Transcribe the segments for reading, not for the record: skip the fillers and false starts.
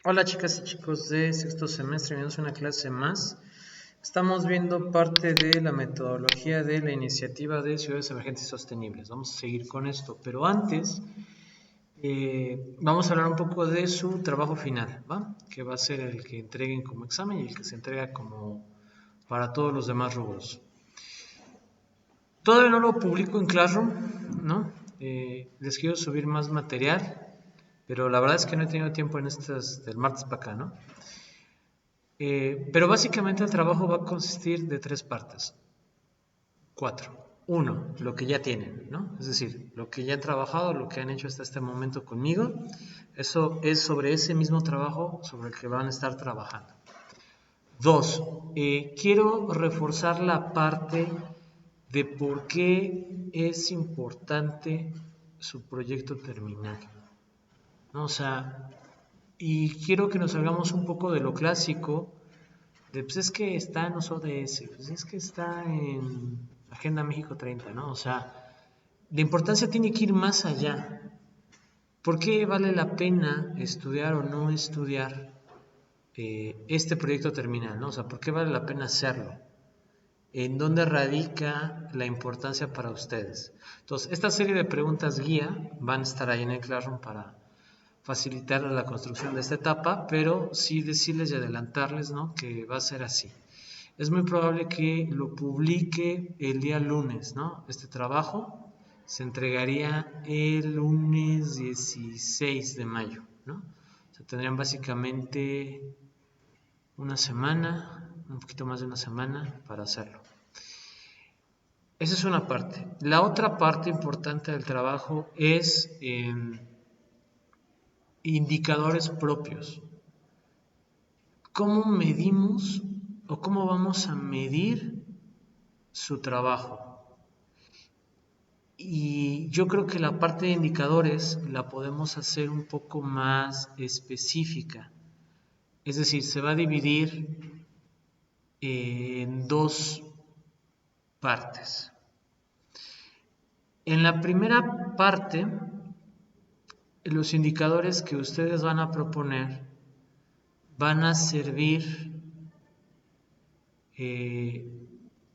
Hola chicas y chicos de sexto semestre, bienvenidos a una clase más. Estamos viendo parte de la metodología de la iniciativa de ciudades emergentes y sostenibles. Vamos a seguir con esto, pero antes vamos a hablar un poco de su trabajo final, ¿va? Que va a ser el que entreguen como examen y el que se entrega como para todos los demás rubros. Todavía no lo publico en Classroom, ¿no? Les quiero subir más material, pero la verdad es que no he tenido tiempo en estas del martes para acá, ¿no? Pero básicamente el trabajo va a consistir de tres partes. Cuatro. Uno, lo que ya tienen, ¿no? Es decir, lo que ya han trabajado, lo que han hecho hasta este momento conmigo. Eso es sobre ese mismo trabajo sobre el que van a estar trabajando. Dos, quiero reforzar la parte de por qué es importante su proyecto terminal, ¿no? O sea, y quiero que nos salgamos un poco de lo clásico, pues es que está en los ODS, pues es que está en Agenda México 30, ¿no? O sea, la importancia tiene que ir más allá. ¿Por qué vale la pena estudiar o no estudiar este proyecto terminal, ¿no? O sea, ¿por qué vale la pena hacerlo? ¿En dónde radica la importancia para ustedes? Entonces, esta serie de preguntas guía van a estar ahí en el Classroom para facilitar la construcción de esta etapa, pero sí decirles y adelantarles, ¿no?, que va a ser así. Es muy probable que lo publique el día lunes, ¿no? Este trabajo se entregaría el lunes 16 de mayo, ¿no? O sea, tendrían básicamente una semana, un poquito más de una semana para hacerlo. Esa es una parte. La otra parte importante del trabajo es indicadores propios. ¿Cómo medimos o cómo vamos a medir su trabajo? Y yo creo que la parte de indicadores la podemos hacer un poco más específica. Es decir, se va a dividir en dos partes. En la primera parte, los indicadores que ustedes van a proponer van a servir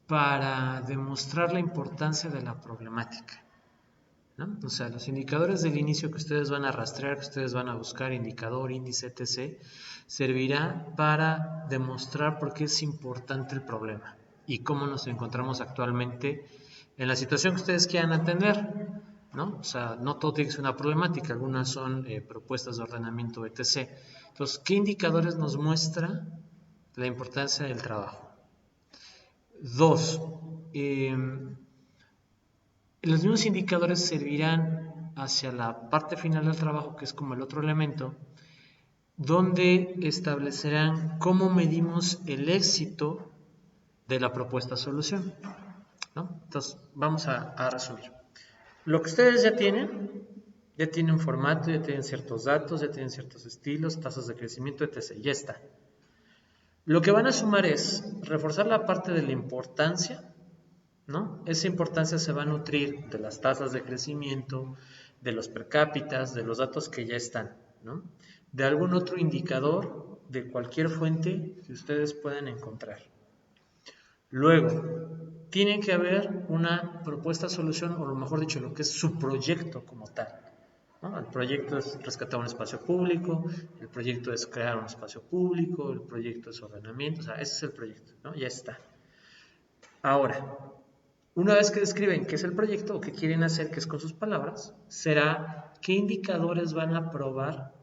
para demostrar la importancia de la problemática, ¿no? O sea, los indicadores del inicio que ustedes van a rastrear, que ustedes van a buscar, indicador, índice, etc., servirá para demostrar por qué es importante el problema y cómo nos encontramos actualmente en la situación que ustedes quieran atender, ¿no? O sea, no todo tiene que ser una problemática, algunas son propuestas de ordenamiento, etc. Entonces, ¿qué indicadores nos muestra la importancia del trabajo? Dos, los mismos indicadores servirán hacia la parte final del trabajo, que es como el otro elemento, donde establecerán cómo medimos el éxito de la propuesta solución, ¿no? Entonces, vamos a resumir. Lo que ustedes ya tienen un formato, ya tienen ciertos datos, ya tienen ciertos estilos, tasas de crecimiento, etc. Ya está. Lo que van a sumar es reforzar la parte de la importancia, ¿no? Esa importancia se va a nutrir de las tasas de crecimiento, de los per cápitas, de los datos que ya están, ¿no? De algún otro indicador de cualquier fuente que ustedes puedan encontrar. Luego, tiene que haber una propuesta de solución, o lo mejor dicho, lo que es su proyecto como tal, ¿no? El proyecto es rescatar un espacio público, el proyecto es crear un espacio público, el proyecto es ordenamiento, o sea, ese es el proyecto, ¿no? Ya está. Ahora, una vez que describen qué es el proyecto o qué quieren hacer, que es con sus palabras, será qué indicadores van a probar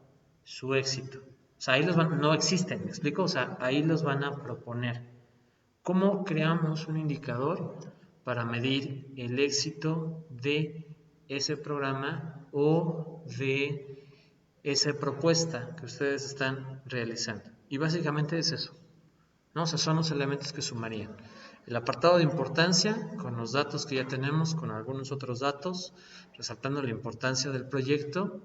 su éxito. O sea, ahí no existen, ¿me explico? O sea, ahí los van a proponer. ¿Cómo creamos un indicador para medir el éxito de ese programa o de esa propuesta que ustedes están realizando? Y básicamente es eso, ¿no? O sea, son los elementos que sumarían. El apartado de importancia, con los datos que ya tenemos, con algunos otros datos, resaltando la importancia del proyecto.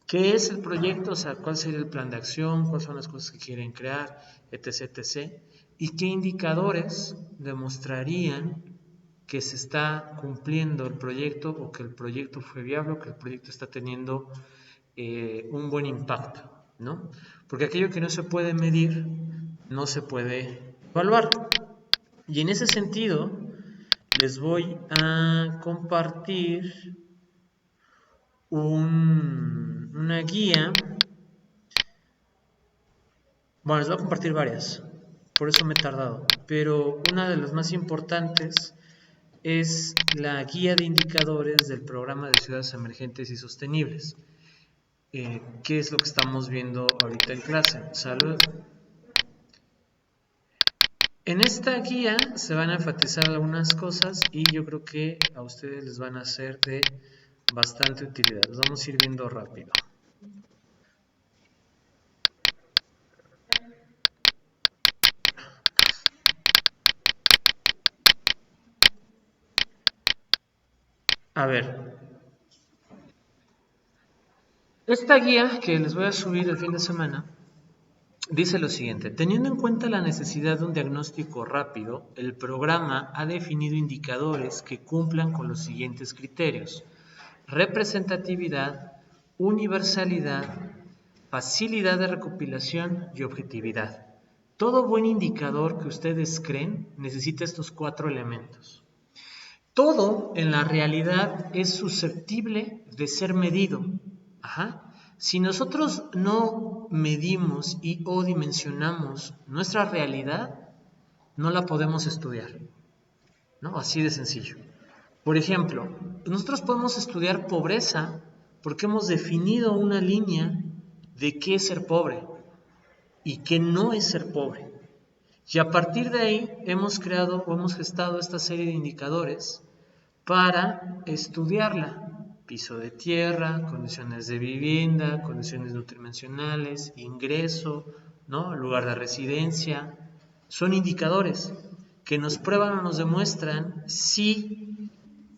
¿Qué es el proyecto? O sea, ¿cuál sería el plan de acción? ¿Cuáles son las cosas que quieren crear? Etc, etc. ¿Y qué indicadores demostrarían que se está cumpliendo el proyecto o que el proyecto fue viable o que el proyecto está teniendo un buen impacto, ¿no? Porque aquello que no se puede medir, no se puede evaluar. Y en ese sentido, les voy a compartir una guía. Bueno, les voy a compartir varias, por eso me he tardado, pero una de las más importantes es la guía de indicadores del programa de ciudades emergentes y sostenibles. ¿Qué es lo que estamos viendo ahorita en clase? Salud. En esta guía se van a enfatizar algunas cosas y yo creo que a ustedes les van a ser de bastante utilidad. Los vamos a ir viendo rápido. A ver, esta guía que les voy a subir el fin de semana dice lo siguiente: teniendo en cuenta la necesidad de un diagnóstico rápido, el programa ha definido indicadores que cumplan con los siguientes criterios: representatividad, universalidad, facilidad de recopilación y objetividad. Todo buen indicador que ustedes creen necesita estos 4 elementos. Todo en la realidad es susceptible de ser medido. Ajá. Si nosotros no medimos o dimensionamos nuestra realidad, no la podemos estudiar, ¿no? Así de sencillo. Por ejemplo, nosotros podemos estudiar pobreza porque hemos definido una línea de qué es ser pobre y qué no es ser pobre. Y a partir de ahí hemos creado o hemos gestado esta serie de indicadores para estudiarla. Piso de tierra, condiciones de vivienda, condiciones nutrimencionales, ingreso, ¿no? Lugar de residencia. Son indicadores que nos prueban o nos demuestran si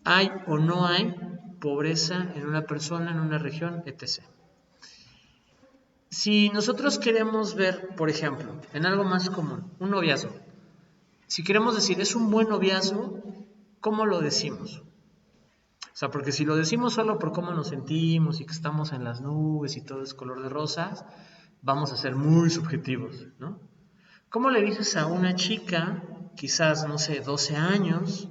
hay o no hay pobreza en una persona, en una región, etc. Si nosotros queremos ver, por ejemplo, en algo más común, un noviazgo, si queremos decir es un buen noviazgo, ¿cómo lo decimos? O sea, porque si lo decimos solo por cómo nos sentimos y que estamos en las nubes y todo es color de rosas, vamos a ser muy subjetivos, ¿no? ¿Cómo le dices a una chica, quizás, no sé, 12 años,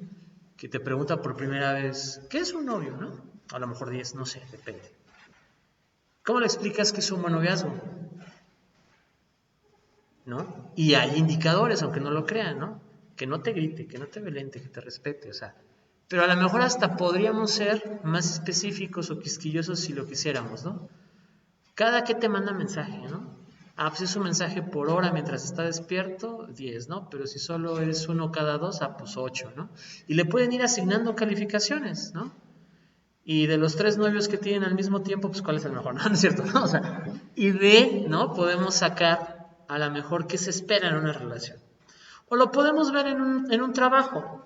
que te pregunta por primera vez, ¿qué es un novio, no? A lo mejor 10, no sé, depende. ¿Cómo le explicas que es un buen noviazgo? ¿No? Y hay indicadores, aunque no lo crean, ¿no? Que no te grite, que no te violente, que te respete, o sea. Pero a lo mejor hasta podríamos ser más específicos o quisquillosos si lo quisiéramos, ¿no? Cada que te manda mensaje, ¿no? Ah, pues es un mensaje por hora mientras está despierto, 10, ¿no? Pero si solo es uno cada 2, ah, pues 8, ¿no? Y le pueden ir asignando calificaciones, ¿no? Y de los 3 novios que tienen al mismo tiempo, pues cuál es el mejor, ¿no? ¿No es cierto? ¿No? O sea, y ¿no? Podemos sacar a lo mejor qué se espera en una relación. O lo podemos ver en un trabajo,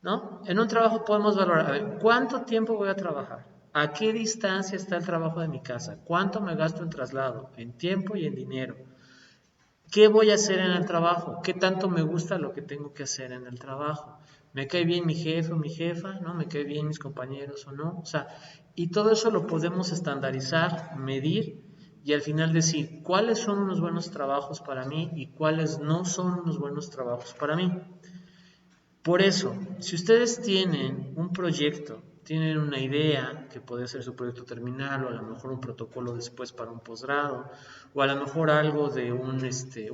¿no? En un trabajo podemos valorar, a ver, ¿cuánto tiempo voy a trabajar? ¿A qué distancia está el trabajo de mi casa? ¿Cuánto me gasto en traslado? En tiempo y en dinero. ¿Qué voy a hacer en el trabajo? ¿Qué tanto me gusta lo que tengo que hacer en el trabajo? ¿Me cae bien mi jefe o mi jefa? ¿No? ¿Me cae bien mis compañeros o no? O sea, y todo eso lo podemos estandarizar, medir y al final decir cuáles son unos buenos trabajos para mí y cuáles no son unos buenos trabajos para mí. Por eso, si ustedes tienen un proyecto, tienen una idea que puede ser su proyecto terminal o a lo mejor un protocolo después para un posgrado o a lo mejor algo de un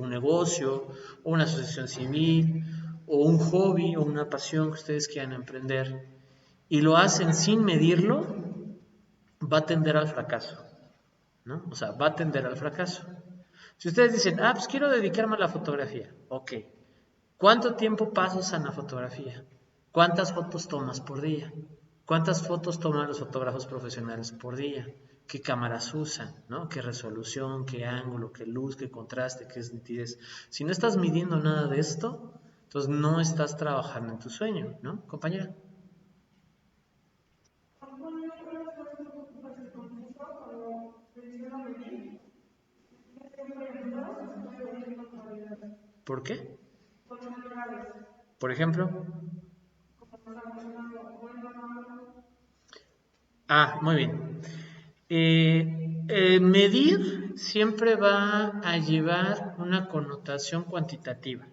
negocio o una asociación civil o un hobby o una pasión que ustedes quieran emprender y lo hacen sin medirlo, va a tender al fracaso, ¿no? O sea, va a tender al fracaso. Si ustedes dicen, ah, pues quiero dedicarme a la fotografía, ok, ¿cuánto tiempo pasas en la fotografía? ¿Cuántas fotos tomas por día? ¿Cuántas fotos toman los fotógrafos profesionales por día? ¿Qué cámaras usan? ¿No? ¿Qué resolución? ¿Qué ángulo? ¿Qué luz? ¿Qué contraste? ¿Qué nitidez? Si no estás midiendo nada de esto, entonces no estás trabajando en tu sueño, ¿no, compañera? ¿Por qué? Por ejemplo. Ah, muy bien. Medir siempre va a llevar una connotación cuantitativa,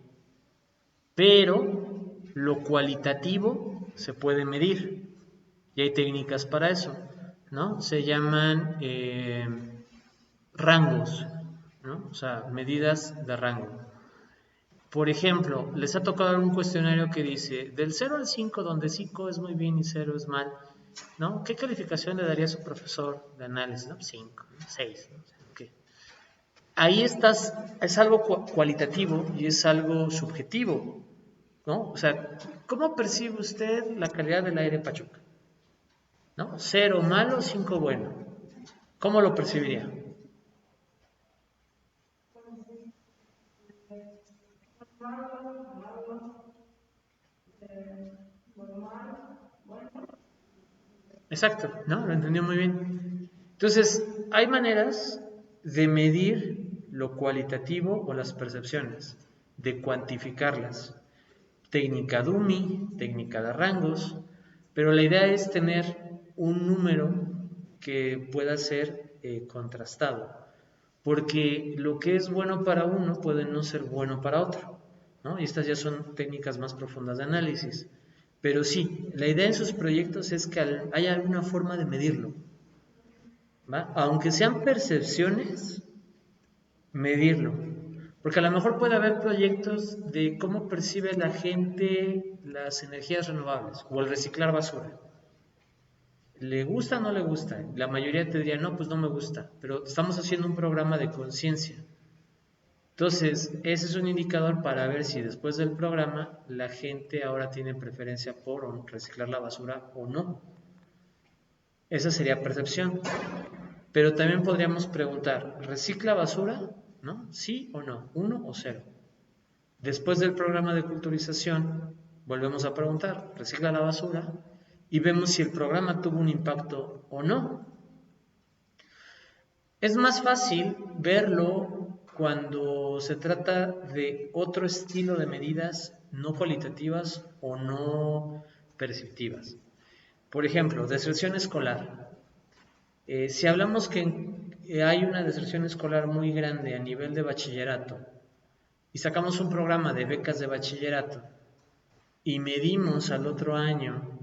pero lo cualitativo se puede medir y hay técnicas para eso, ¿no? Se llaman rangos, ¿no? O sea, medidas de rango. Por ejemplo, les ha tocado algún cuestionario que dice del 0 al 5, donde 5 es muy bien y 0 es mal, ¿no? ¿Qué calificación le daría a su profesor de análisis? ¿No? 5, 6, ¿no? ¿Qué? Ahí estás, es algo cualitativo y es algo subjetivo, ¿no? O sea, ¿cómo percibe usted la calidad del aire Pachuca? ¿No? 0 malo, 5 bueno. ¿Cómo lo percibiría? Exacto, ¿no? Lo entendió muy bien. Entonces, hay maneras de medir lo cualitativo o las percepciones, de cuantificarlas. Técnica DUMI, técnica de rangos, pero la idea es tener un número que pueda ser contrastado, porque lo que es bueno para uno puede no ser bueno para otro, ¿no? Y estas ya son técnicas más profundas de análisis. Pero sí, la idea en sus proyectos es que haya alguna forma de medirlo, ¿va? Aunque sean percepciones, medirlo. Porque a lo mejor puede haber proyectos de cómo percibe la gente las energías renovables o el reciclar basura. ¿Le gusta o no le gusta? La mayoría te diría, no, pues no me gusta, pero estamos haciendo un programa de conciencia. Entonces, ese es un indicador para ver si después del programa la gente ahora tiene preferencia por reciclar la basura o no. Esa sería percepción. Pero también podríamos preguntar, ¿recicla basura? ¿No? ¿Sí o no? ¿1 o 0? Después del programa de culturización, volvemos a preguntar, ¿recicla la basura? Y vemos si el programa tuvo un impacto o no. Es más fácil verlo cuando se trata de otro estilo de medidas no cualitativas o no perceptivas. Por ejemplo, deserción escolar. Si hablamos que hay una deserción escolar muy grande a nivel de bachillerato y sacamos un programa de becas de bachillerato y medimos al otro año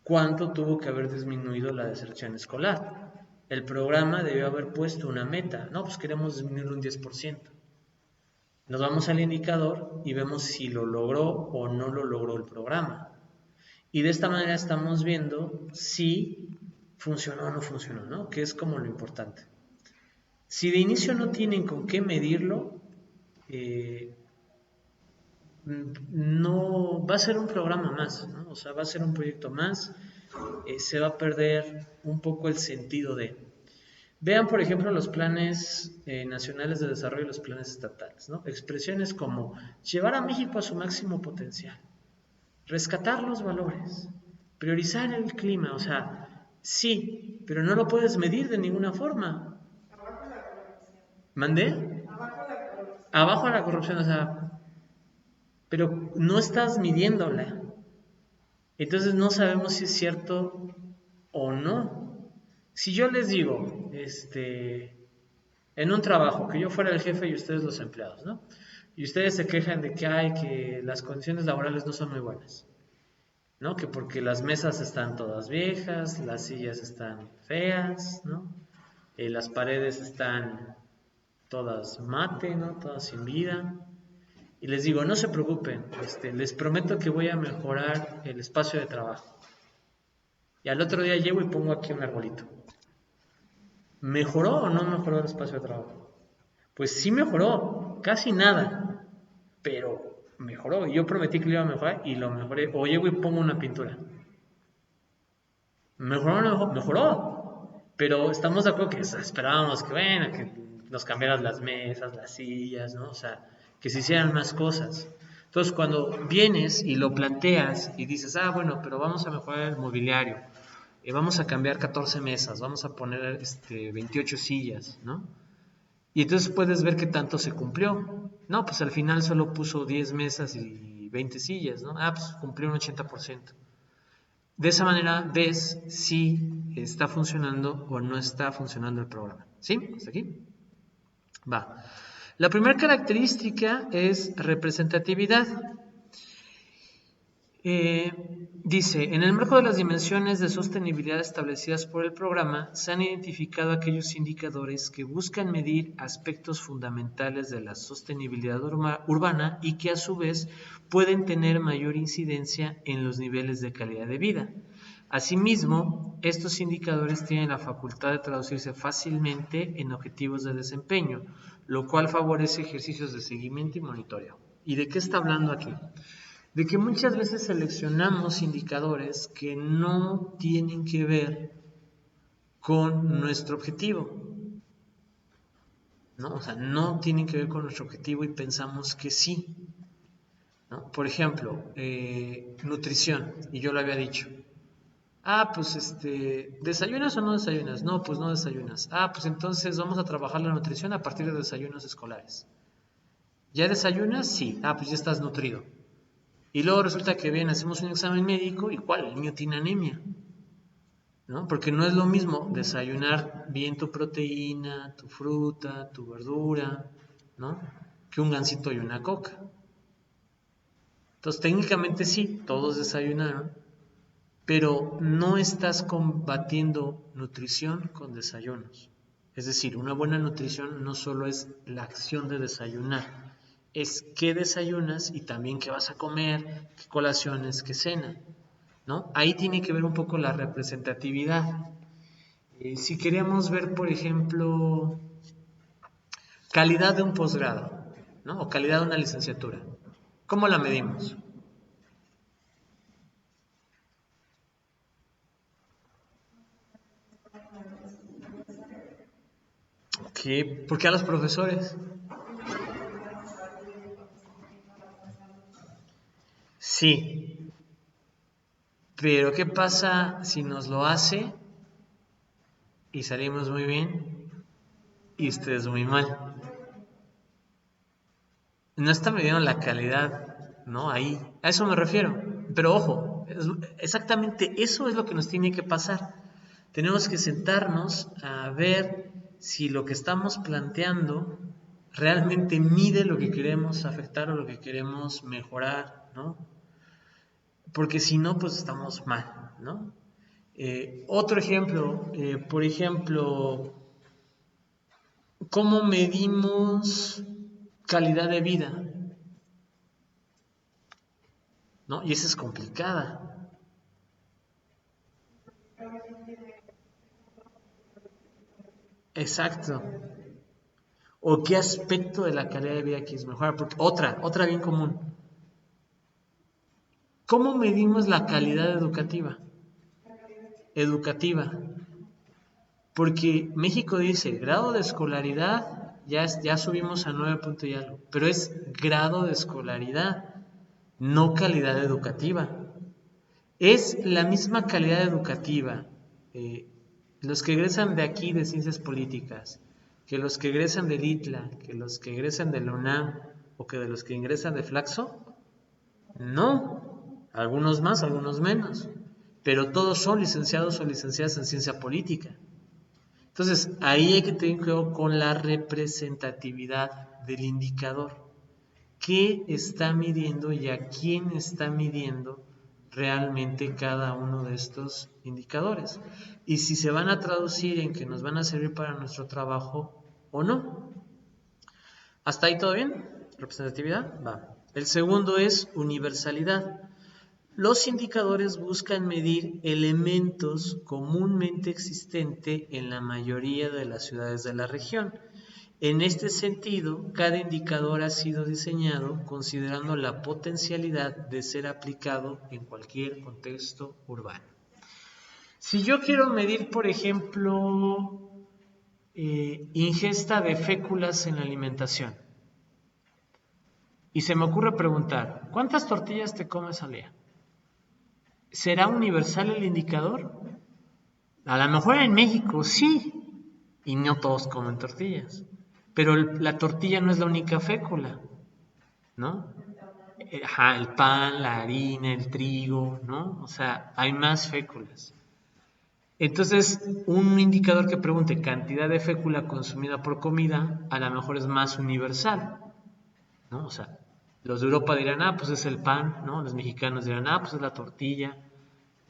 cuánto tuvo que haber disminuido la deserción escolar. El programa debió haber puesto una meta. No, pues queremos disminuir un 10%. Nos vamos al indicador y vemos si lo logró o no lo logró el programa. Y de esta manera estamos viendo si funcionó o no funcionó, ¿no? Que es como lo importante. Si de inicio no tienen con qué medirlo, no va a ser un programa más, ¿no? O sea, va a ser un proyecto más, se va a perder un poco el sentido de. Vean, por ejemplo, los planes nacionales de desarrollo y los planes estatales, ¿no? Expresiones como llevar a México a su máximo potencial, rescatar los valores, priorizar el clima, o sea, sí, pero no lo puedes medir de ninguna forma. ¿Mandé? Abajo la corrupción, o sea, pero no estás midiéndola. Entonces no sabemos si es cierto o no. Si yo les digo, en un trabajo, que yo fuera el jefe y ustedes los empleados, ¿no? Y ustedes se quejan de que las condiciones laborales no son muy buenas, ¿no? Que porque las mesas están todas viejas, las sillas están feas, ¿no? Las paredes están todas mate, ¿no? Todas sin vida. Y les digo, no se preocupen, les prometo que voy a mejorar el espacio de trabajo. Y al otro día llego y pongo aquí un arbolito. ¿Mejoró o no mejoró el espacio de trabajo? Pues sí mejoró, casi nada, pero mejoró. Yo prometí que lo iba a mejorar y lo mejoré. O llego y pongo una pintura. ¿Mejoró o no mejoró? Pero estamos de acuerdo que esperábamos que, bueno, que nos cambiaran las mesas, las sillas, ¿no? O sea, que se hicieran más cosas. Entonces, cuando vienes y lo planteas y dices, bueno, pero vamos a mejorar el mobiliario, vamos a cambiar 14 mesas, vamos a poner 28 sillas, ¿no? Y entonces puedes ver qué tanto se cumplió. No, pues al final solo puso 10 mesas y 20 sillas, ¿no? Pues cumplió un 80%. De esa manera ves si está funcionando o no está funcionando el programa. ¿Sí? ¿Hasta aquí? Va. La primera característica es representatividad. Dice, en el marco de las dimensiones de sostenibilidad establecidas por el programa, se han identificado aquellos indicadores que buscan medir aspectos fundamentales de la sostenibilidad urbana y que a su vez pueden tener mayor incidencia en los niveles de calidad de vida. Asimismo, estos indicadores tienen la facultad de traducirse fácilmente en objetivos de desempeño, lo cual favorece ejercicios de seguimiento y monitoreo. ¿Y de qué está hablando aquí? De que muchas veces seleccionamos indicadores que no tienen que ver con nuestro objetivo, ¿no? O sea, no tienen que ver con nuestro objetivo y pensamos que sí, ¿no? Por ejemplo, nutrición, y yo lo había dicho. Pues ¿desayunas o no desayunas? No, pues no desayunas. Pues entonces vamos a trabajar la nutrición a partir de desayunos escolares. ¿Ya desayunas? Sí. Pues ya estás nutrido. Y luego resulta que bien, hacemos un examen médico y ¿cuál? El niño tiene anemia, ¿no? Porque no es lo mismo desayunar bien tu proteína, tu fruta, tu verdura, ¿no? Que un gansito y una coca. Entonces, técnicamente sí, todos desayunaron, pero no estás combatiendo nutrición con desayunos. Es decir, una buena nutrición no solo es la acción de desayunar, es qué desayunas y también qué vas a comer, qué colaciones, qué cena, ¿no? Ahí tiene que ver un poco la representatividad. Si queríamos ver, por ejemplo, calidad de un posgrado, ¿no? O calidad de una licenciatura, ¿cómo la medimos? ¿Por qué a los profesores? Sí, pero ¿qué pasa si nos lo hace y salimos muy bien y ustedes muy mal? No está midiendo la calidad, ¿no? Ahí, a eso me refiero. Pero ojo, exactamente eso es lo que nos tiene que pasar. Tenemos que sentarnos a ver si lo que estamos planteando realmente mide lo que queremos afectar o lo que queremos mejorar, ¿no? Porque si no, pues estamos mal, ¿no? Otro ejemplo, por ejemplo, ¿cómo medimos calidad de vida? ¿No? Y esa es complicada. Exacto. ¿O qué aspecto de la calidad de vida quieres mejorar? Porque otra bien común. ¿Cómo medimos la calidad educativa? Educativa. Porque México dice grado de escolaridad, ya subimos a 9 puntos y algo, pero es grado de escolaridad, no calidad educativa. Es la misma calidad educativa eh, los que egresan de aquí de ciencias políticas, que los que egresan del ITLA, que los que egresan de la UNAM o que de los que ingresan de Flaxo. No, algunos más, algunos menos, pero todos son licenciados o licenciadas en ciencia política. Entonces, ahí hay que tener cuidado con la representatividad del indicador. ¿Qué está midiendo y a quién está midiendo realmente cada uno de estos indicadores? Y si se van a traducir en que nos van a servir para nuestro trabajo o no. ¿Hasta ahí todo bien? ¿Representatividad? Va. El segundo es universalidad. Los indicadores buscan medir elementos comúnmente existentes en la mayoría de las ciudades de la región. En este sentido, cada indicador ha sido diseñado considerando la potencialidad de ser aplicado en cualquier contexto urbano. Si yo quiero medir, por ejemplo, ingesta de féculas en la alimentación, y se me ocurre preguntar, ¿cuántas tortillas te comes al día? ¿Será universal el indicador? A lo mejor en México sí, y no todos comen tortillas, pero la tortilla no es la única fécula, ¿no? Ajá, el pan, la harina, el trigo, ¿no? O sea, hay más féculas. Entonces, un indicador que pregunte cantidad de fécula consumida por comida, a lo mejor es más universal, ¿no? O sea, los de Europa dirán, ah, pues es el pan, ¿no? Los mexicanos dirán, ah, pues es la tortilla,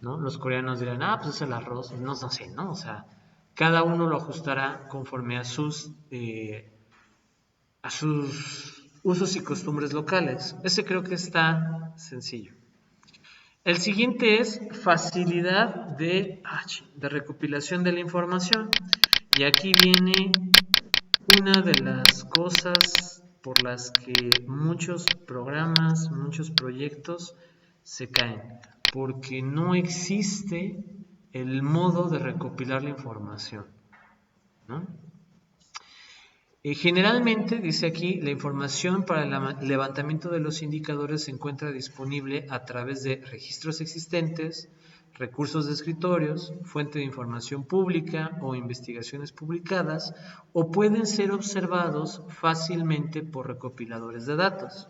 ¿no? Los coreanos dirán, ah, pues es el arroz, no, no sé, ¿no? O sea, cada uno lo ajustará conforme a sus usos y costumbres locales. Ese creo que está sencillo. El siguiente es facilidad de recopilación de la información. Y aquí viene una de las cosas por las que muchos programas, muchos proyectos se caen, porque no existe el modo de recopilar la información, ¿no? Generalmente, dice aquí, la información para el levantamiento de los indicadores se encuentra disponible a través de registros existentes, recursos de escritorios, fuente de información pública o investigaciones publicadas, o pueden ser observados fácilmente por recopiladores de datos.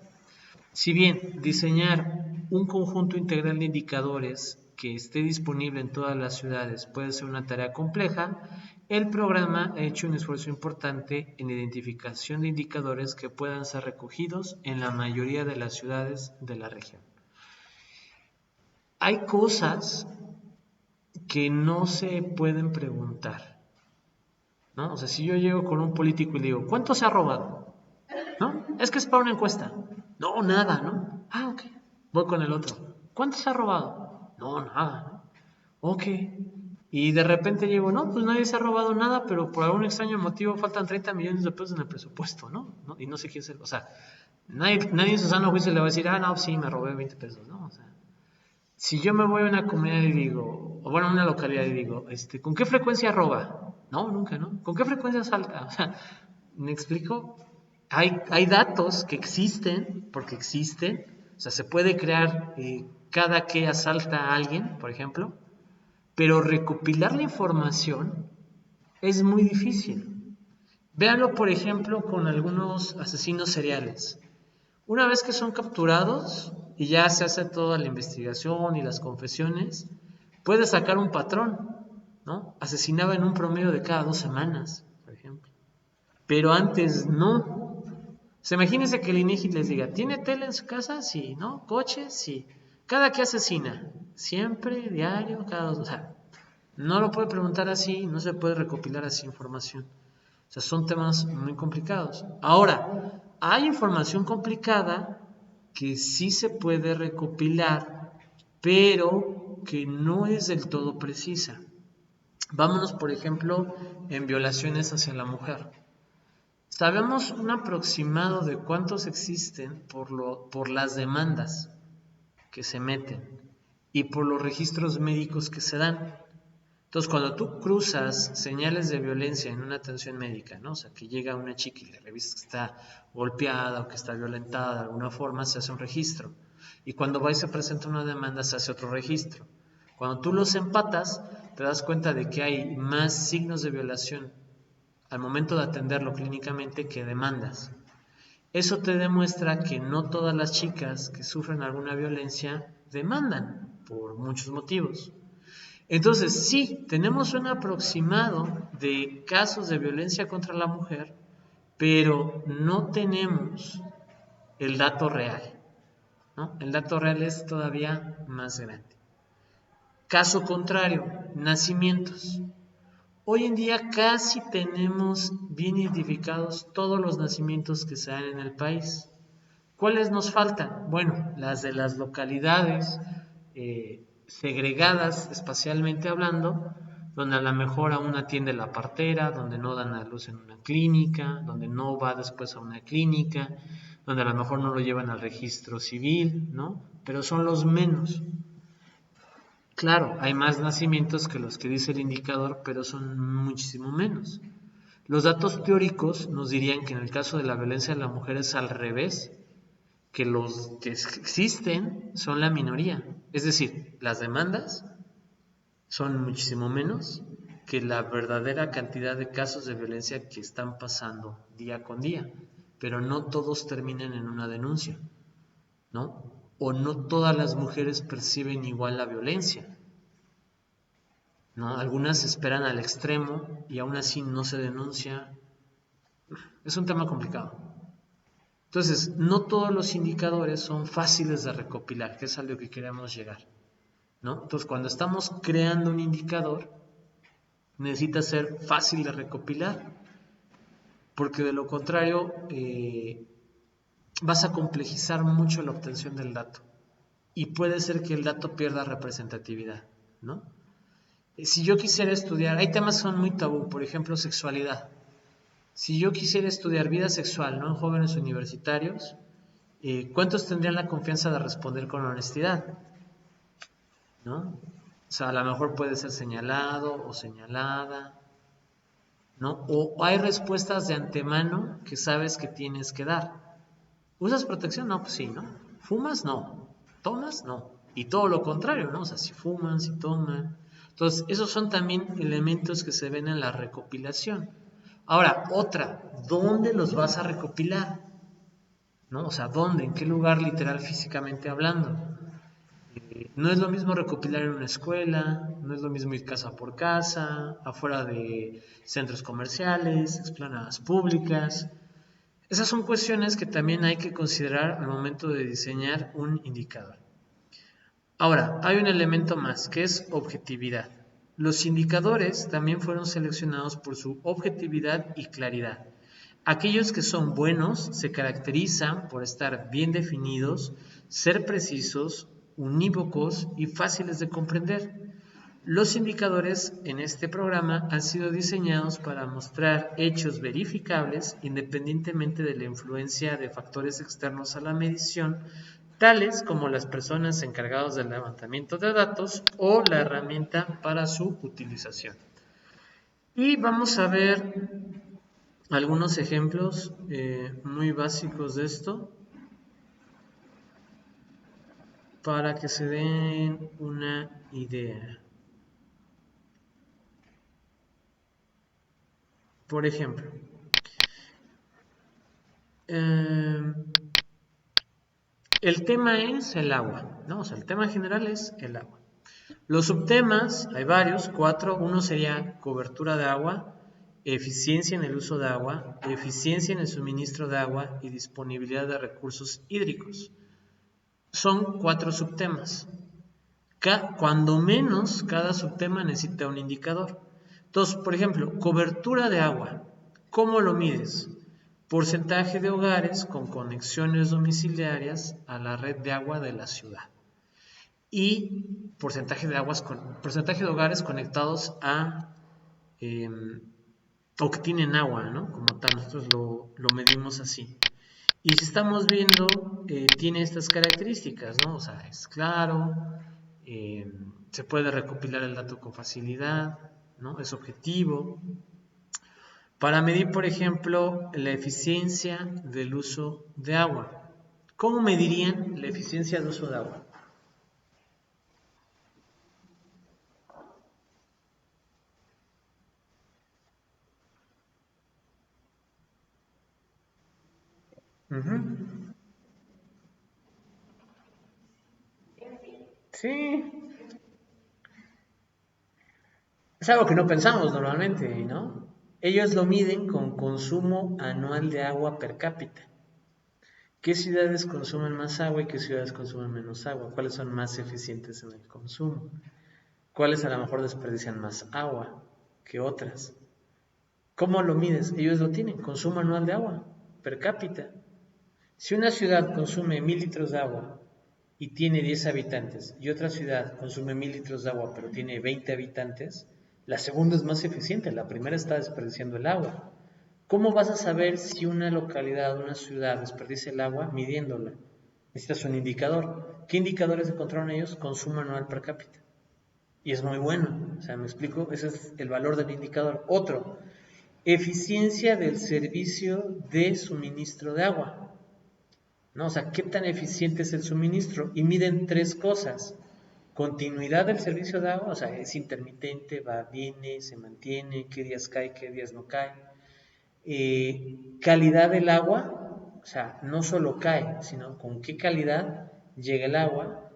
Si bien diseñar un conjunto integral de indicadores que esté disponible en todas las ciudades puede ser una tarea compleja, el programa ha hecho un esfuerzo importante en la identificación de indicadores que puedan ser recogidos en la mayoría de las ciudades de la región. Hay cosas que no se pueden preguntar, ¿no? O sea, si yo llego con un político y le digo, ¿cuánto se ha robado? ¿No? Es que es para una encuesta. No, nada, ¿no? Ah, ok. Voy con el otro. ¿Cuánto se ha robado? No, nada, ¿no? Ok. Y de repente llego, no, pues nadie se ha robado nada, pero por algún extraño motivo faltan 30 millones de pesos en el presupuesto, ¿no? Y no sé quién se... O sea, nadie en su sano juicio le va a decir, ah, no, sí, me robé 20 pesos, ¿no? O sea, si yo me voy a una comunidad y digo, o bueno, a una localidad y digo, ¿con qué frecuencia roba? No, nunca, ¿no? ¿Con qué frecuencia salta? O sea, ¿me explico? Hay datos que existen, porque existen, o sea, se puede crear cada que asalta a alguien, por ejemplo, pero recopilar la información es muy difícil. Véanlo, por ejemplo, con algunos asesinos seriales. Una vez que son capturados y ya se hace toda la investigación y las confesiones, puede sacar un patrón, ¿no? Asesinaba en un promedio de cada 2 semanas, por ejemplo. Pero antes no. Se imagínense que el INEGI les diga, ¿tiene tele en su casa? Sí, ¿no? ¿Coches? Sí. ¿Cada qué asesina? Siempre, diario, cada 2. O sea, no lo puede preguntar así, no se puede recopilar así información. O sea, son temas muy complicados. Ahora, hay información complicada que sí se puede recopilar, pero que no es del todo precisa. Vámonos, por ejemplo, en violaciones hacia la mujer. Sabemos un aproximado de cuántos existen por las demandas que se meten y por los registros médicos que se dan. Entonces, cuando tú cruzas señales de violencia en una atención médica, ¿no? O sea, que llega una chica y le revisas que está golpeada o que está violentada de alguna forma, se hace un registro. Y cuando va y se presenta una demanda, se hace otro registro. Cuando tú los empatas, te das cuenta de que hay más signos de violación al momento de atenderlo clínicamente que demandas. Eso te demuestra que no todas las chicas que sufren alguna violencia demandan por muchos motivos. Entonces, sí, tenemos un aproximado de casos de violencia contra la mujer, pero no tenemos el dato real, ¿no? El dato real es todavía más grande. Caso contrario, nacimientos. Hoy en día casi tenemos bien identificados todos los nacimientos que se dan en el país. ¿Cuáles nos faltan? Bueno, las de las localidades segregadas espacialmente hablando, donde a lo mejor aún atiende la partera, donde no dan a luz en una clínica, donde no va después a una clínica, donde a lo mejor no lo llevan al registro civil, ¿no? Pero son los menos. Claro, hay más nacimientos que los que dice el indicador, pero son muchísimo menos. Los datos teóricos nos dirían que en el caso de la violencia de la mujer es al revés, que los que existen son la minoría. Es decir, las demandas son muchísimo menos que la verdadera cantidad de casos de violencia que están pasando día con día, pero no todos terminan en una denuncia. ¿no? O no todas las mujeres perciben igual la violencia, ¿no? Algunas esperan al extremo y aún así no se denuncia. Es un tema complicado. Entonces, no todos los indicadores son fáciles de recopilar, que es a lo que queremos llegar, ¿no? Entonces, cuando estamos creando un indicador, necesita ser fácil de recopilar, porque de lo contrario vas a complejizar mucho la obtención del dato y puede ser que el dato pierda representatividad, ¿no? Si yo quisiera estudiar, hay temas que son muy tabú, por ejemplo, sexualidad. Si yo quisiera estudiar vida sexual, ¿no?, en jóvenes universitarios, ¿cuántos tendrían la confianza de responder con honestidad? ¿No? O sea, a lo mejor puede ser señalado o señalada, ¿no? O hay respuestas de antemano que sabes que tienes que dar. ¿Usas protección? No, pues sí, ¿no? ¿Fumas? No. ¿Tomas? No. Y todo lo contrario, ¿no? O sea, si fuman, si toman. Entonces, esos son también elementos que se ven en la recopilación. Ahora, otra, ¿dónde los vas a recopilar? ¿No? O sea, ¿dónde? ¿En qué lugar literal físicamente hablando? No es lo mismo recopilar en una escuela, no es lo mismo ir casa por casa, afuera de centros comerciales, explanadas públicas. Esas son cuestiones que también hay que considerar al momento de diseñar un indicador. Ahora, hay un elemento más, que es objetividad. Los indicadores también fueron seleccionados por su objetividad y claridad. Aquellos que son buenos se caracterizan por estar bien definidos, ser precisos, unívocos y fáciles de comprender. Los indicadores en este programa han sido diseñados para mostrar hechos verificables independientemente de la influencia de factores externos a la medición, tales como las personas encargadas del levantamiento de datos o la herramienta para su utilización. Y vamos a ver algunos ejemplos muy básicos de esto para que se den una idea. Por ejemplo, el tema es el agua, ¿no? O sea, el tema general es el agua. Los subtemas, hay varios, 4. Uno sería cobertura de agua, eficiencia en el uso de agua, eficiencia en el suministro de agua y disponibilidad de recursos hídricos. Son 4 subtemas. Cuando menos, cada subtema necesita un indicador. Entonces, por ejemplo, cobertura de agua. ¿Cómo lo mides? Porcentaje de hogares con conexiones domiciliarias a la red de agua de la ciudad. Y porcentaje de hogares conectados a o que tienen agua, ¿no? Como tal, nosotros lo medimos así. Y si estamos viendo, tiene estas características, ¿no? O sea, es claro, se puede recopilar el dato con facilidad, ¿no? Es objetivo. Para medir, por ejemplo, la eficiencia del uso de agua. ¿Cómo medirían la eficiencia del uso de agua? Uh-huh. Sí, es algo que no pensamos normalmente, ¿no? Ellos lo miden con consumo anual de agua per cápita. ¿Qué ciudades consumen más agua y qué ciudades consumen menos agua? ¿Cuáles son más eficientes en el consumo? ¿Cuáles a lo mejor desperdician más agua que otras? ¿Cómo lo mides? Ellos lo tienen, consumo anual de agua per cápita. Si una ciudad consume 1000 litros de agua y tiene 10 habitantes y otra ciudad consume 1000 litros de agua pero tiene 20 habitantes, la segunda es más eficiente, la primera está desperdiciando el agua. ¿Cómo vas a saber si una localidad, una ciudad desperdicia el agua? Midiéndola. Necesitas un indicador. ¿Qué indicadores encontraron ellos? Consumo anual per cápita. Y es muy bueno. O sea, me explico, ese es el valor del indicador. Otro, eficiencia del servicio de suministro de agua. ¿No? O sea, ¿qué tan eficiente es el suministro? Y miden 3 cosas. Continuidad del servicio de agua, o sea, es intermitente, va, viene, se mantiene, qué días cae, qué días no cae. Calidad del agua, O sea, no solo cae, sino con qué calidad llega el agua.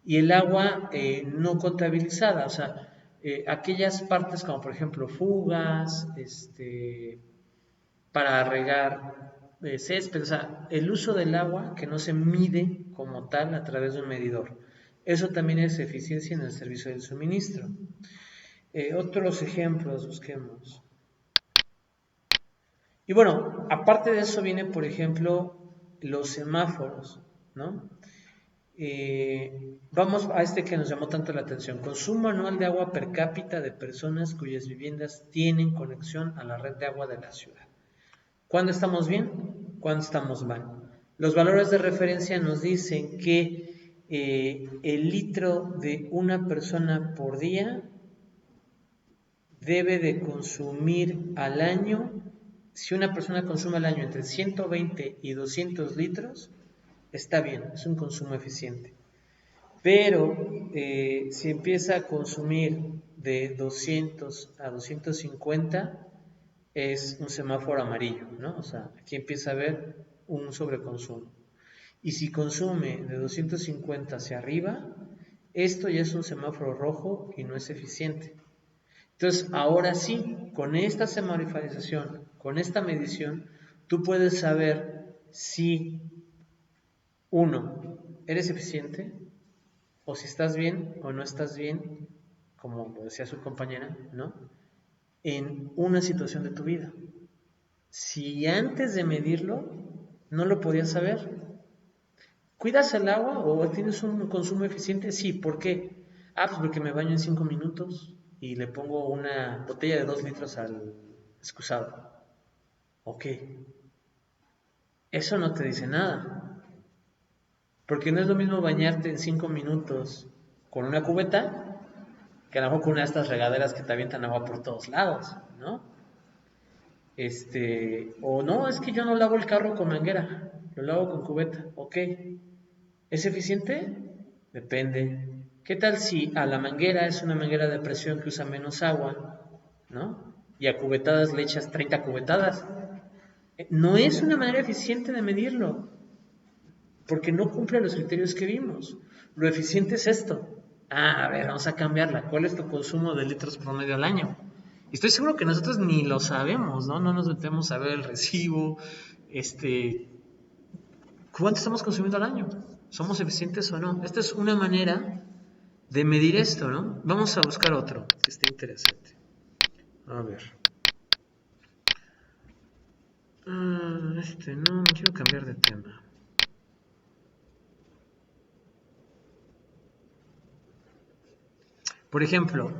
Y el agua no contabilizada, o sea, aquellas partes como por ejemplo fugas, para regar césped, o sea, el uso del agua que no se mide como tal a través de un medidor. Eso también es eficiencia en el servicio del suministro. Otros ejemplos, busquemos. Y bueno, aparte de eso viene, por ejemplo, los semáforos, ¿no? Vamos a este que nos llamó tanto la atención. Consumo anual de agua per cápita de personas cuyas viviendas tienen conexión a la red de agua de la ciudad. ¿Cuándo estamos bien? ¿Cuándo estamos mal? Los valores de referencia nos dicen que el litro de una persona por día debe de consumir al año, si una persona consume al año entre 120 y 200 litros, está bien, es un consumo eficiente. Pero si empieza a consumir de 200 a 250, es un semáforo amarillo, ¿no? O sea, aquí empieza a haber un sobreconsumo. Y si consume de 250 hacia arriba, esto ya es un semáforo rojo y no es eficiente. Entonces, ahora sí, con esta semaforización, con esta medición, tú puedes saber si, uno, eres eficiente, o si estás bien o no estás bien, como lo decía su compañera, ¿no? En una situación de tu vida. Si antes de medirlo no lo podías saber, ¿cuidas el agua o tienes un consumo eficiente? Sí, ¿por qué? Pues porque me baño en 5 minutos y le pongo una botella de 2 litros al excusado. Ok, eso no te dice nada, porque no es lo mismo bañarte en 5 minutos con una cubeta que a lo mejor con una de estas regaderas que te avientan agua por todos lados, ¿no? O no, es que yo no lavo el carro con manguera, lo lavo con cubeta, ok. ¿Es eficiente? Depende. ¿Qué tal si a la manguera es una manguera de presión que usa menos agua, ¿no? Y a cubetadas le echas 30 cubetadas. No es una manera eficiente de medirlo, porque no cumple los criterios que vimos. Lo eficiente es esto. A ver, vamos a cambiarla. ¿Cuál es tu consumo de litros promedio al año? Y estoy seguro que nosotros ni lo sabemos, ¿no? No nos metemos a ver el recibo, ¿cuánto estamos consumiendo al año? ¿Somos eficientes o no? Esta es una manera de medir esto, ¿no? Vamos a buscar otro que esté interesante. A ver. No, me quiero cambiar de tema. Por ejemplo,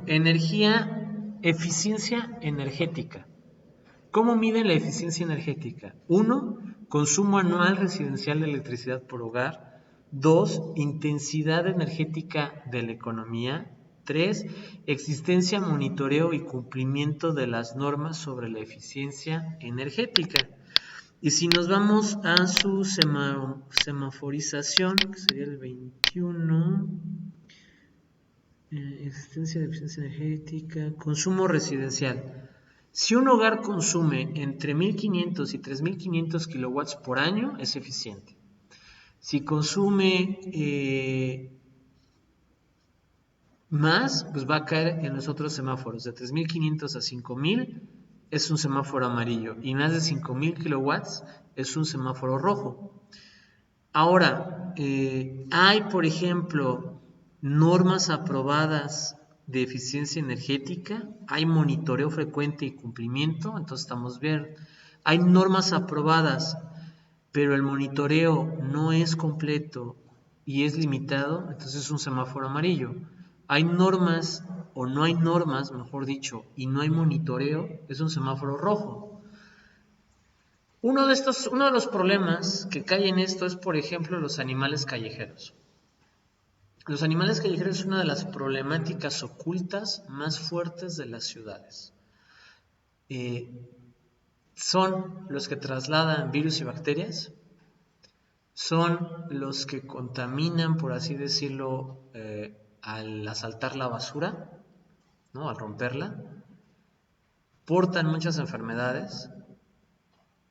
eficiencia energética. ¿Cómo miden la eficiencia energética? 1. Consumo anual residencial de electricidad por hogar. 2. Intensidad energética de la economía. 3. Existencia, monitoreo y cumplimiento de las normas sobre la eficiencia energética. Y si nos vamos a su semaforización, que sería el 21, existencia de eficiencia energética, consumo residencial. Si un hogar consume entre 1500 y 3500 kilowatts por año, es eficiente. Si consume más, pues va a caer en los otros semáforos. De 3500 a 5000 es un semáforo amarillo y más de 5000 kilowatts es un semáforo rojo. Ahora, hay, por ejemplo, normas aprobadas de eficiencia energética, hay monitoreo frecuente y cumplimiento, entonces estamos bien. Hay normas aprobadas, pero el monitoreo no es completo y es limitado, entonces es un semáforo amarillo. Hay normas o no hay normas, mejor dicho, y no hay monitoreo, es un semáforo rojo. Uno de los problemas que cae en esto es, por ejemplo, los animales callejeros. Los animales callejeros es una de las problemáticas ocultas más fuertes de las ciudades. Son los que trasladan virus y bacterias, son los que contaminan, por así decirlo, al asaltar la basura, ¿no? Al romperla, portan muchas enfermedades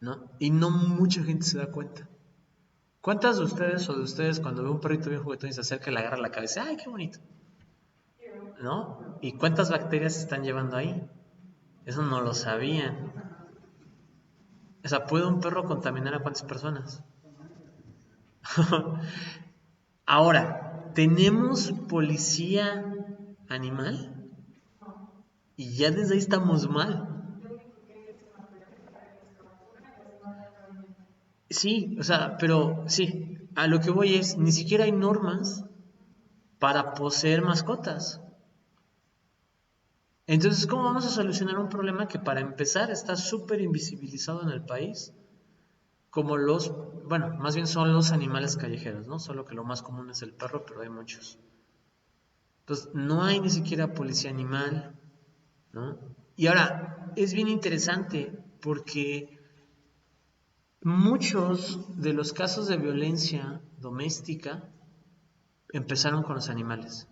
¿no? Y no mucha gente se da cuenta. ¿Cuántas de ustedes cuando ve un perrito bien juguetón y se acerca y le agarra la cabeza, ¡ay, qué bonito! ¿No? ¿Y cuántas bacterias se están llevando ahí? Eso no lo sabían. O sea, ¿puede un perro contaminar a cuántas personas? Ahora, ¿tenemos policía animal? Y ya desde ahí estamos mal. Sí, o sea, pero sí, a lo que voy es, ni siquiera hay normas para poseer mascotas. Entonces, ¿cómo vamos a solucionar un problema que para empezar está súper invisibilizado en el país? Como bueno, más bien son los animales callejeros, ¿no? Solo que lo más común es el perro, pero hay muchos. Entonces, no hay ni siquiera policía animal, ¿no? Y ahora, es bien interesante porque muchos de los casos de violencia doméstica empezaron con los animales.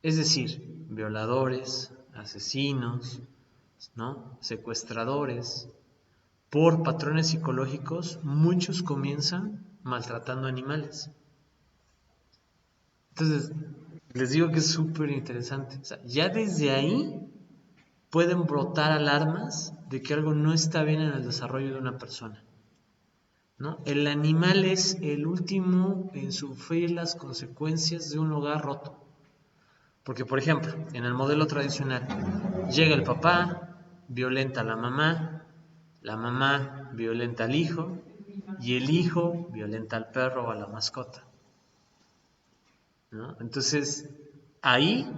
Es decir, violadores, asesinos, ¿no? Secuestradores. Por patrones psicológicos, muchos comienzan maltratando animales. Entonces, les digo que es súper interesante. O sea, ya desde ahí pueden brotar alarmas de que algo no está bien en el desarrollo de una persona, ¿no? El animal es el último en sufrir las consecuencias de un hogar roto. Porque, por ejemplo, en el modelo tradicional, llega el papá, violenta a la mamá violenta al hijo y el hijo violenta al perro o a la mascota, ¿no? Entonces, ahí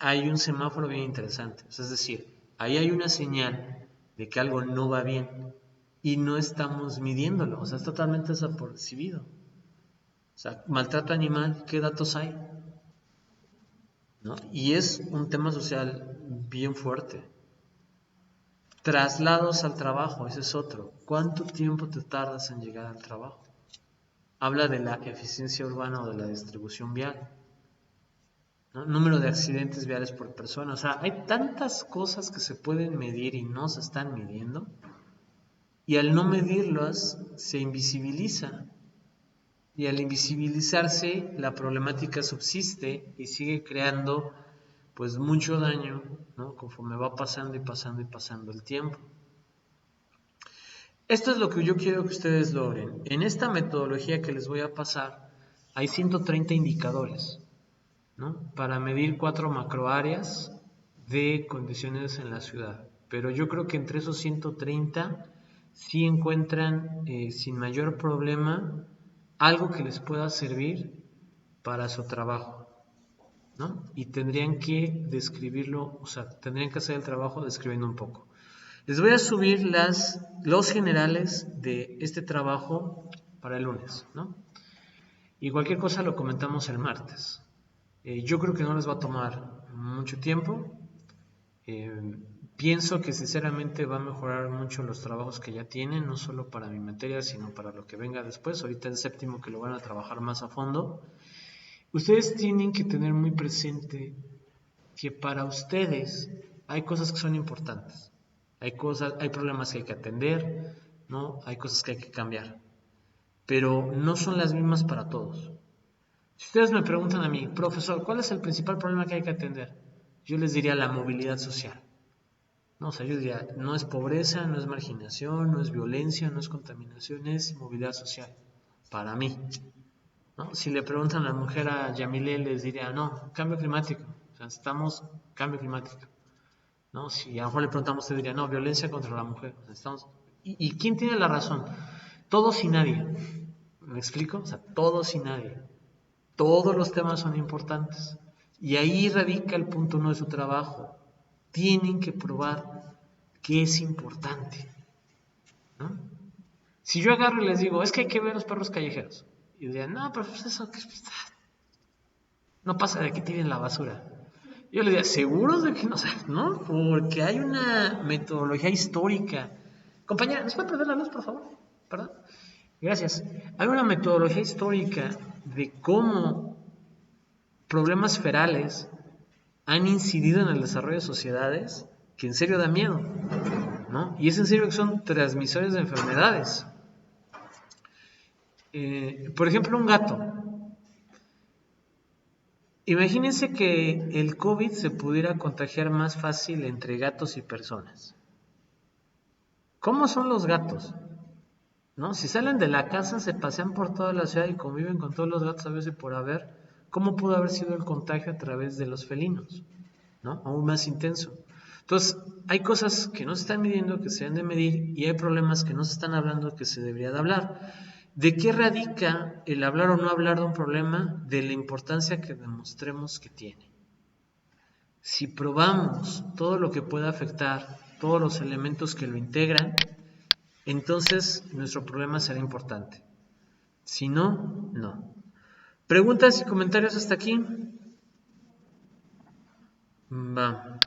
hay un semáforo bien interesante. O sea, es decir, ahí hay una señal de que algo no va bien y no estamos midiéndolo. O sea, es totalmente desapercibido. O sea, maltrato animal, ¿qué datos hay? ¿No? Y es un tema social bien fuerte. Traslados al trabajo, ese es otro. ¿Cuánto tiempo te tardas en llegar al trabajo? Habla de la eficiencia urbana o de la distribución vial, ¿no? Número de accidentes viales por persona. O sea, hay tantas cosas que se pueden medir y no se están midiendo. Y al no medirlas, se invisibiliza. Y al invisibilizarse, la problemática subsiste y sigue creando pues mucho daño, ¿no? Conforme va pasando y pasando y pasando el tiempo. Esto es lo que yo quiero que ustedes logren. En esta metodología que les voy a pasar, hay 130 indicadores, ¿no? Para medir 4 macroáreas de condiciones en la ciudad. Pero yo creo que entre esos 130 sí encuentran sin mayor problema algo que les pueda servir para su trabajo, ¿no? Y tendrían que describirlo, o sea, tendrían que hacer el trabajo describiendo un poco. Les voy a subir los generales de este trabajo para el lunes, ¿no? Y cualquier cosa lo comentamos el martes. Yo creo que no les va a tomar mucho tiempo. Eh, Pienso que sinceramente va a mejorar mucho los trabajos que ya tienen, no solo para mi materia, sino para lo que venga después. Ahorita en séptimo que lo van a trabajar más a fondo. Ustedes tienen que tener muy presente que para ustedes hay cosas que son importantes. Hay problemas que hay que atender, ¿no? Hay cosas que hay que cambiar. Pero no son las mismas para todos. Si ustedes me preguntan a mí, profesor, ¿cuál es el principal problema que hay que atender? Yo les diría la movilidad social. No, o sea, yo diría, no es pobreza, no es marginación, no es violencia, no es contaminación, es movilidad social. Para mí, ¿no? Si le preguntan a la mujer a Yamile, les diría, no, cambio climático. O sea, estamos cambio climático, ¿no? Si a lo mejor le preguntamos, usted diría, no, violencia contra la mujer. O sea, estamos... ¿Y quién tiene la razón? Todos y nadie. ¿Me explico? O sea, todos y nadie. Todos los temas son importantes. Y ahí radica el punto uno de su trabajo. Tienen que probar que es importante, ¿no? Si yo agarro y les digo, es que hay que ver los perros callejeros. Y dirían, no, pero pues eso no pasa de que tiren la basura. Yo les diría, ¿seguros de que no? ¿No? Porque hay una metodología histórica. Compañera, ¿nos puede prender la luz, por favor? ¿Perdón? Gracias. Hay una metodología histórica de cómo problemas ferales han incidido en el desarrollo de sociedades que en serio da miedo, ¿no? Y es en serio que son transmisores de enfermedades. Por ejemplo, un gato. Imagínense que el COVID se pudiera contagiar más fácil entre gatos y personas. ¿Cómo son los gatos? ¿No? Si salen de la casa, se pasean por toda la ciudad y conviven con todos los gatos a veces por haber, ¿cómo pudo haber sido el contagio a través de los felinos? ¿No? Aún más intenso. Entonces, hay cosas que no se están midiendo, que se deben de medir, y hay problemas que no se están hablando, que se debería de hablar. ¿De qué radica el hablar o no hablar de un problema? De la importancia que demostremos que tiene. Si probamos todo lo que pueda afectar, todos los elementos que lo integran, entonces nuestro problema será importante. Si no, no. ¿Preguntas y comentarios hasta aquí? Va.